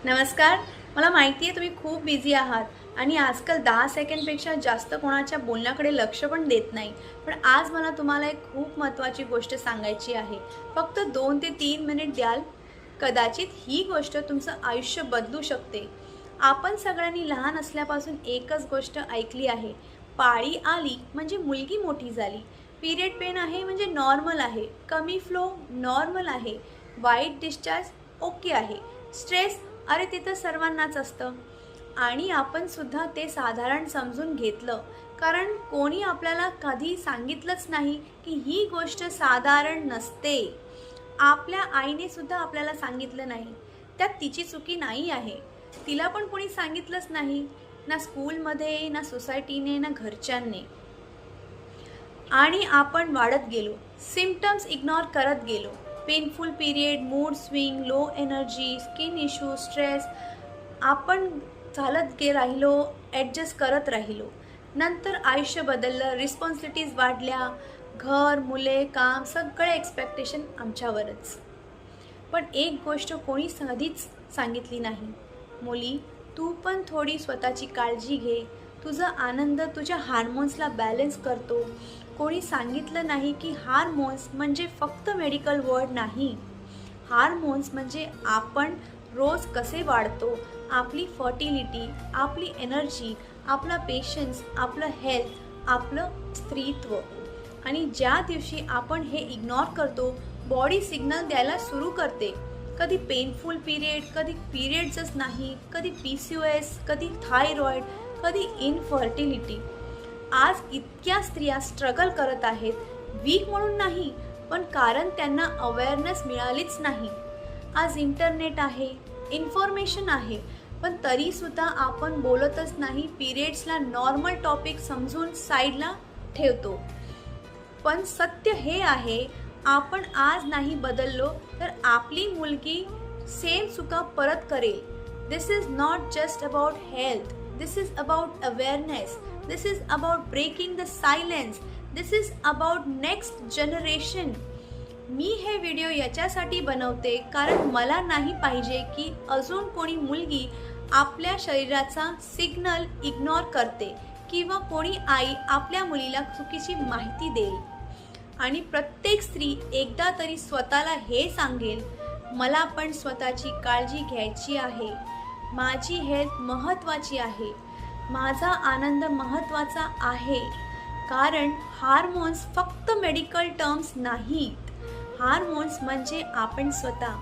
नमस्कार. मला माहिती आहे तुम्ही खूप बिझी आहात आणि आजकाल 10 सेकंडपेक्षा जास्त कोणाच्या बोलण्याकडे लक्ष पण देत नाही. पण आज मला तुम्हाला एक खूप महत्त्वाची गोष्ट सांगायची आहे. फक्त 2 ते 3 मिनिट द्याल? कदाचित ही गोष्ट तुमचं आयुष्य बदलू शकते. आपण सगळ्यांनी लहान असल्यापासून एकच गोष्ट ऐकली आहे. पाळी आली म्हणजे मुलगी मोठी झाली. पिरियड पेन आहे म्हणजे नॉर्मल आहे. कमी फ्लो नॉर्मल आहे. वाईट डिस्चार्ज ओके आहे. स्ट्रेस अरे ते तर सर्वांनाच असतं. आणि आपण सुद्धा ते साधारण समजून घेतलं, कारण कोणी आपल्याला कधी सांगितलंच नाही की ही गोष्ट साधारण नसते. आपल्या आईने सुद्धा आपल्याला सांगितलं नाही. त्यात तिची चुकी नाही आहे. तिला पण कोणी सांगितलंच नाही, ना स्कूलमध्ये, ना सोसायटीने, ना घरच्यांनी. आणि आपण वाढत गेलो, सिम्पटम्स इग्नोर करत गेलो. Painful period, mood swing, low energy, skin issue, stress. आपण राहिलो, ॲडजस्ट करत राहिलो. नंतर आयुष्य बदललं, रिस्पॉन्सिबिलिटीज वाढल्या, घर, मुले, काम सगळे एक्सपेक्टेशन आमच्यावरच. पण एक गोष्ट कोणी कधीच सांगितली नाही. मुली, तू पण थोडी स्वतःची काळजी घे. तुझा आनंद तुझ्या हार्मोन्सला बॅलन्स करतो. कोणी सांगितलं नाही की हार्मोन्स म्हणजे फक्त मेडिकल वर्ड नाही. हार्मोन्स म्हणजे आपण रोज कसे वाढतो, आपली फर्टिलिटी, आपली एनर्जी, आपला पेशन्स, आपलं हेल्थ, आपलं स्त्रीत्व. आणि ज्या दिवशी आपण हे इग्नॉर करतो, बॉडी सिग्नल द्यायला सुरू करते. कधी पेनफुल पिरियड, कधी पिरियड्सच नाही, कधी PCOS, कधी थायरॉईड, कधी इनफर्टिलिटी. आज इतक्या स्त्रिया स्ट्रगल करत आहेत, वीक म्हणून नाही, पण कारण त्यांना अवेअरनेस मिळालीच नाही. आज इंटरनेट आहे, इन्फॉर्मेशन आहे, पण तरीसुद्धा आपण बोलतच नाही. पिरियड्सला नॉर्मल टॉपिक समजून साईडला ठेवतो. पण सत्य हे आहे, आपण आज नाही बदललो तर आपली मुलगी सेम चुका परत करेल. This is not just about health, this is about awareness, this is about breaking the silence, this is about next generation. मी हे व्हिडिओ याच्यासाठी बनवते कारण मला नाही पाहिजे की अजून कोणी मुलगी आपल्या शरीराचा सिग्नल इग्नोर करते किंवा कोणी आई आपल्या मुलीला चुकीची माहिती देईल. आणि प्रत्येक स्त्री एकदा तरी स्वतःला हे सांगेल, मला पण स्वतःची काळजी घ्यायची आहे. माझी हेल्थ महत्त्वाची आहे. माझा आनंद महत्त्वाचा आहे. कारण हार्मोन्स फक्त मेडिकल टर्म्स नाहीत. हार्मोन्स म्हणजे आपण स्वतः.